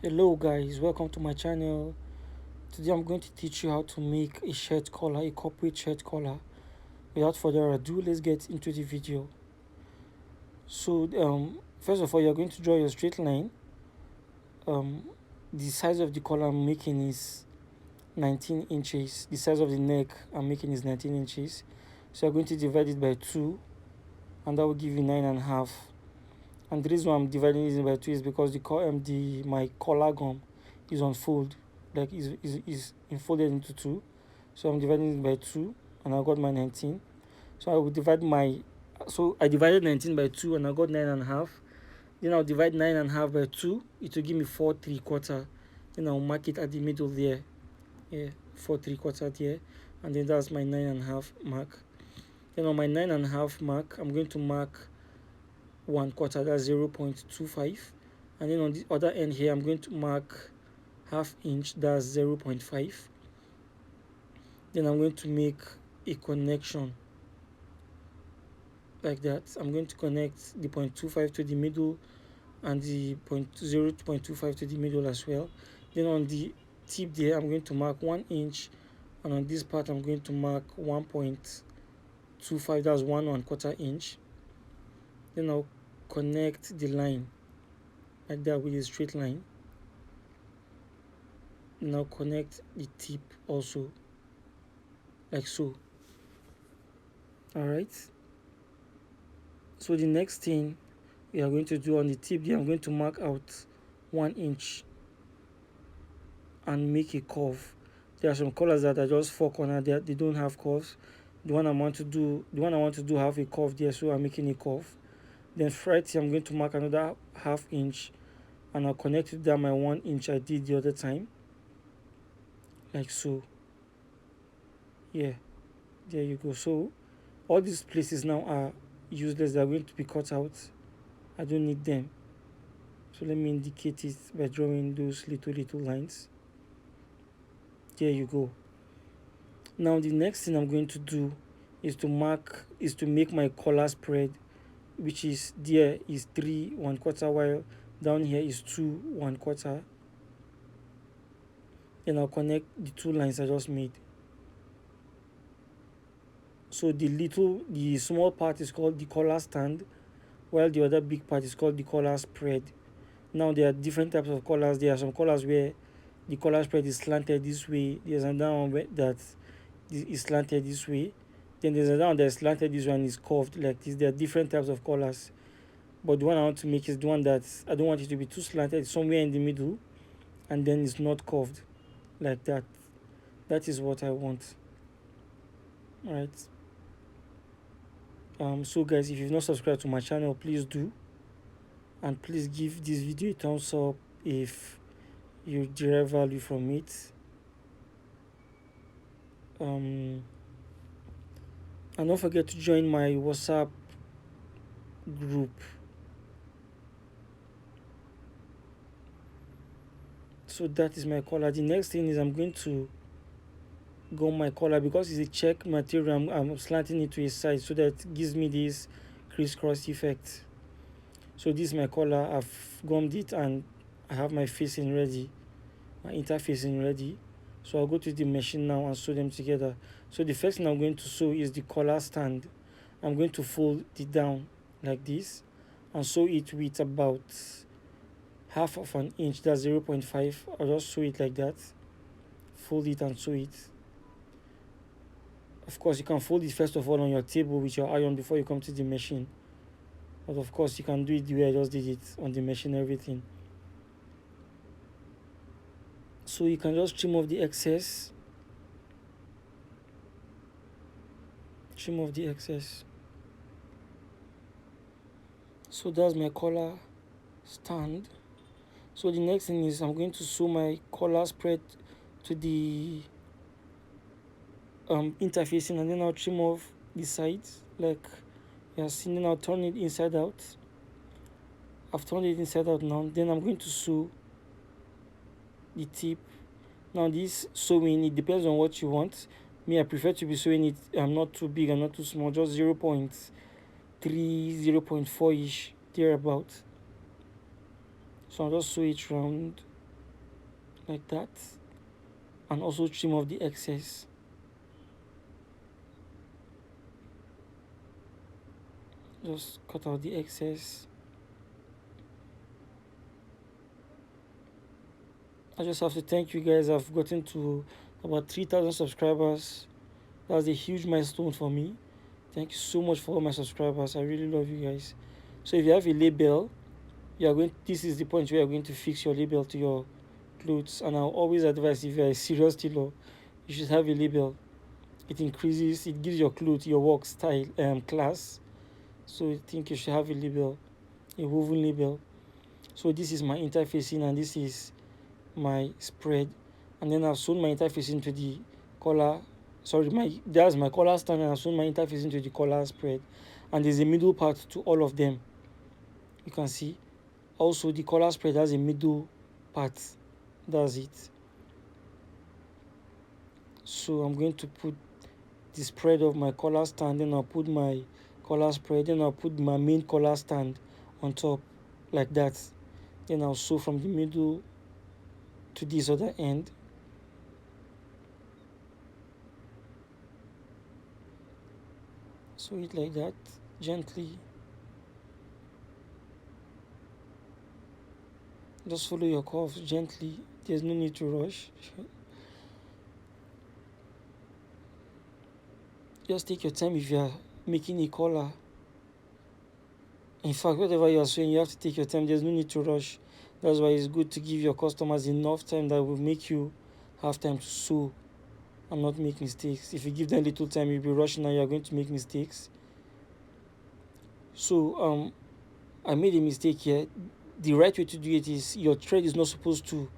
Hello guys, welcome to my channel. Today I'm going to teach you how to make a shirt collar, a corporate shirt collar. Without further ado, let's get into the video. So first of all, you're going to draw your straight line. The size of the collar I'm making is 19 inches. The size of the neck I'm making is 19 inches. So you're going to divide it by 2, and that will give you 9.5. And the reason why I'm dividing it by 2 is because my collar gum is unfolded, like is enfolded into 2. So I'm dividing it by 2, and I got my 19. So I will divide my so I divided 19 by 2 and I got 9.5. Then I'll divide 9.5 by 2. It will give me 4 3/4. Then I'll mark it at the middle there. Yeah, 4 3/4 there. And then that's my 9.5 mark. Then on my 9.5 mark, I'm going to mark 1/4, that's 0.25. And then on the other end here, I'm going to mark ½ inch, that's 0.5. Then I'm going to make a connection like that. I'm going to connect the 0.25 to the middle and the 0.25 to the middle as well. Then on the tip there, I'm going to mark 1 inch, and on this part I'm going to mark 1.25, that's 1/4 inch. Then I'll connect the line like that with a straight line. Now connect the tip also like so. All right, so the next thing we are going to do on the tip there, I'm going to mark out 1 inch and make a curve. There are some colors that are just 4 corner, they don't have curves. The one I want to do have a curve there, so I'm making a curve. Then right here I'm going to mark another ½ inch, and I'll connect it down my 1 inch I did the other time like so. Yeah, there you go. So all these places now are useless, they're going to be cut out. I don't need them, so let me indicate it by drawing those little lines. There you go. Now the next thing I'm going to do is to make my collar spread, which is there is 3 1/4, while down here is 2 1/4. Then I'll connect the 2 lines I just made. So the small part is called the collar stand, while the other big part is called the collar spread. Now there are different types of collars. There are some collars where the collar spread is slanted this way. There's another one that is slanted this way. Then there's another one that's slanted this way and is curved like this. There are different types of collars, but the one I want to make is the one that I don't want it to be too slanted. It's somewhere in the middle, and then it's not curved like that. That is what I want. All right. So guys, if you've not subscribed to my channel, please do, and please give this video a thumbs up if you derive value from it. And don't forget to join my WhatsApp group. So that is my collar. The next thing is I'm going to go my collar, because it's a check material. I'm slanting it to a side so that it gives me this crisscross effect. So this is my collar. I've gummed it and I have my facing ready, my interfacing ready. So I'll go to the machine now and sew them together. So the first thing I'm going to sew is the collar stand. I'm going to fold it down like this and sew it with about ½ of an inch, that's 0.5. I'll just sew it like that, fold it and sew it. Of course, you can fold it first of all on your table with your iron before you come to the machine. But of course, you can do it the way I just did it on the machine, everything. So you can just trim off the excess. Trim off the excess. So that's my collar stand. So the next thing is I'm going to sew my collar spread to the interfacing, and then I'll trim off the sides like you are seeing. Then I'll turn it inside out. I've turned it inside out now. Then I'm going to sew the tip. Now this sewing, it depends on what you want. Me, I prefer to be sewing it not too big and not too small, just 0.3 0.4 ish, thereabout. So I'll just sew it round like that, and also trim off the excess. Just cut out the excess. I just have to thank you guys. I've gotten to about 3,000 subscribers. That's a huge milestone for me. Thank you so much for all my subscribers. I really love you guys. So if you have a label, this is the point where you're going to fix your label to your clothes. And I'll always advise, if you're a serious tailor, you should have a label. It gives your clothes, your work style, class. So I think you should have a label, a woven label. So this is my interfacing, and this is my spread. And then I've sewn my interfacing to the collar. That's my collar stand, and I've sewn my interfacing to the collar spread. And there's a middle part to all of them. You can see. Also, the collar spread has a middle part. That's it. So I'm going to put the spread of my collar stand, then I'll put my collar spread, then I'll put my main collar stand on top, like that. Then I'll sew from the middle to this other end. Sew it like that, gently. Just follow your curves gently. There's no need to rush. Just take your time if you are making a collar. In fact, whatever you are sewing, you have to take your time. There's no need to rush. That's why it's good to give your customers enough time that will make you have time to sew and not make mistakes. If you give them little time, you'll be rushing and you're going to make mistakes. So I made a mistake here. The right way to do it is your thread is not supposed to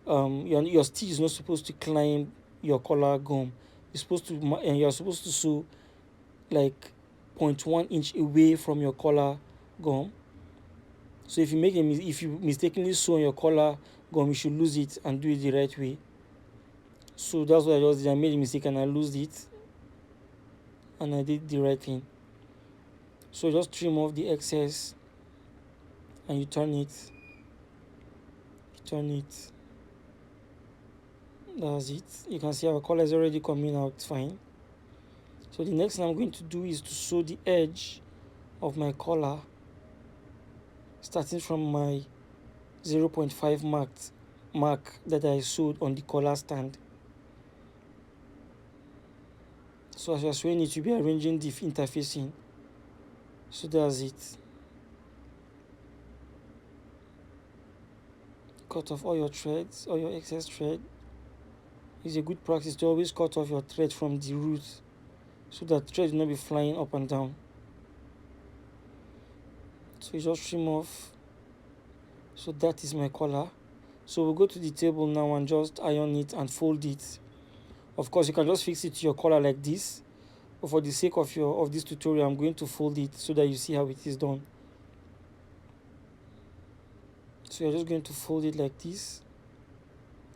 your stitch is not supposed to climb your collar gum. You're supposed to sew like 0.1 inch away from your collar gum. So if you mistakenly sew on your collar gum, you should lose it and do it the right way. So that's what I just did. I made a mistake and I lost it, and I did the right thing. So just trim off the excess and you turn it. That's it. You can see our collar is already coming out fine. So the next thing I'm going to do is to sew the edge of my collar, starting from my 0.5 mark that I sewed on the collar stand. So as you're sewing it, you'll be arranging the interfacing. So that's it. Cut off all your threads, all your excess thread. It's a good practice to always cut off your thread from the root, so that thread will not be flying up and down. So you just trim off. So that is my collar. So we'll go to the table now and just iron it and fold it. Of course, you can just fix it to your collar like this, but for the sake of this tutorial, I'm going to fold it so that you see how it is done. So you're just going to fold it like this,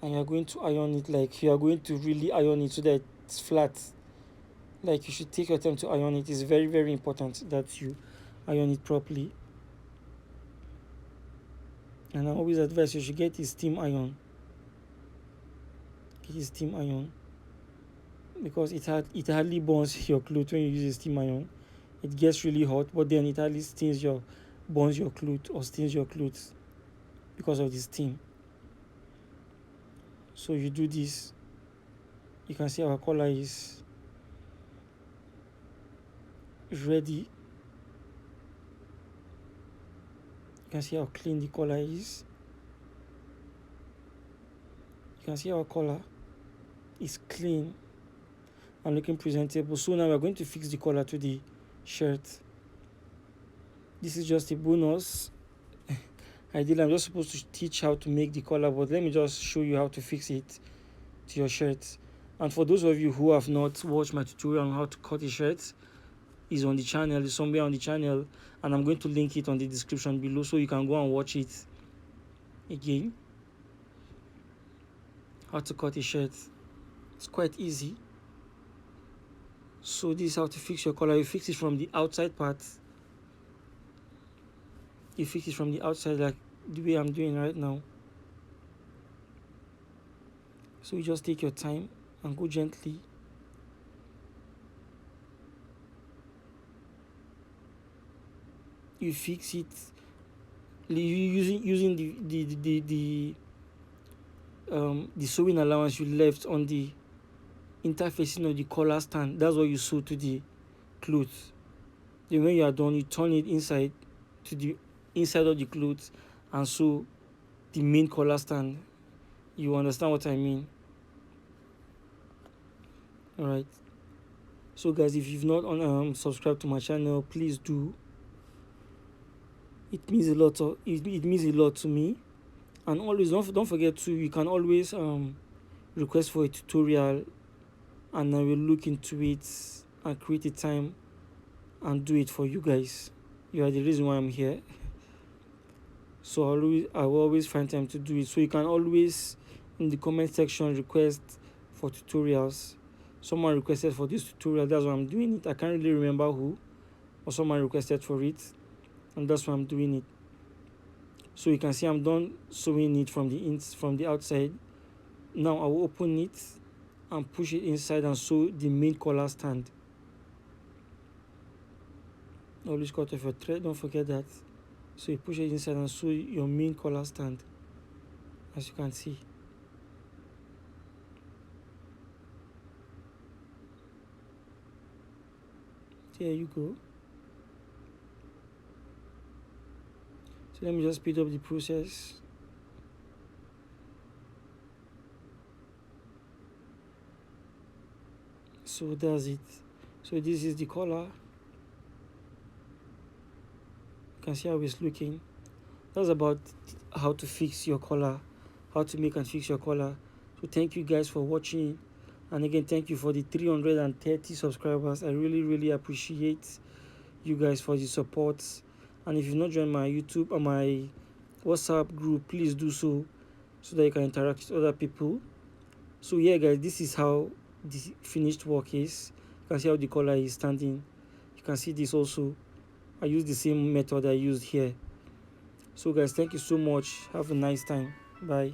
and you're going to iron it like you are going to really iron it so that it's flat. Like, you should take your time to iron it. It's very, very important that you iron it properly. And I always advise you should get a steam iron. Because it hardly burns your clothes when you use a steam iron. It gets really hot, but then it hardly burns your clothes or stains your clothes because of the steam. So you do this. You can see our collar is ready. You can see how clean the collar is. You can see our collar is clean and looking presentable. So now we're going to fix the collar to the shirt. This is just a bonus. I'm just supposed to teach how to make the collar, but let me just show you how to fix it to your shirt. And for those of you who have not watched my tutorial on how to cut a shirt, is on the channel, is somewhere on the channel, and I'm going to link it on the description below so you can go and watch it again. How to cut a shirt. It's quite easy. So this is how to fix your collar. You fix it from the outside part. You fix it from the outside like the way I'm doing right now. So you just take your time and go gently. You fix it using the sewing allowance you left on the interfacing of the collar stand. That's what you sew to the clothes. Then when you are done, you turn it inside to the inside of the clothes and sew the main collar stand. You understand what I mean? All right. So guys, if you've not subscribed to my channel, please do. It means a lot. It means a lot to me. And always don't forget to, you can always request for a tutorial, and I will look into it and create a time and do it for you guys. You are the reason why I'm here. So I will always find time to do it. So you can always in the comment section request for tutorials. Someone requested for this tutorial, that's why I'm doing it. I can't really remember who, or someone requested for it, and that's why I'm doing it. So you can see I'm done sewing it from the outside. Now I will open it and push it inside and sew the main collar stand. Always cut off your thread, don't forget that. So you push it inside and sew your main collar stand, as you can see. There you go. So let me just speed up the process. So that's it. So this is the collar. You can see how it's looking. That's about how to fix your collar, how to make and fix your collar. So thank you guys for watching, and again thank you for the 330 subscribers. I really appreciate you guys for the support. And if you've not joined my YouTube or my WhatsApp group, please do so that you can interact with other people. So yeah guys, this is how the finished work is. You can see how the collar is standing. You can see this also. I use the same method I used here. So guys, thank you so much. Have a nice time. Bye.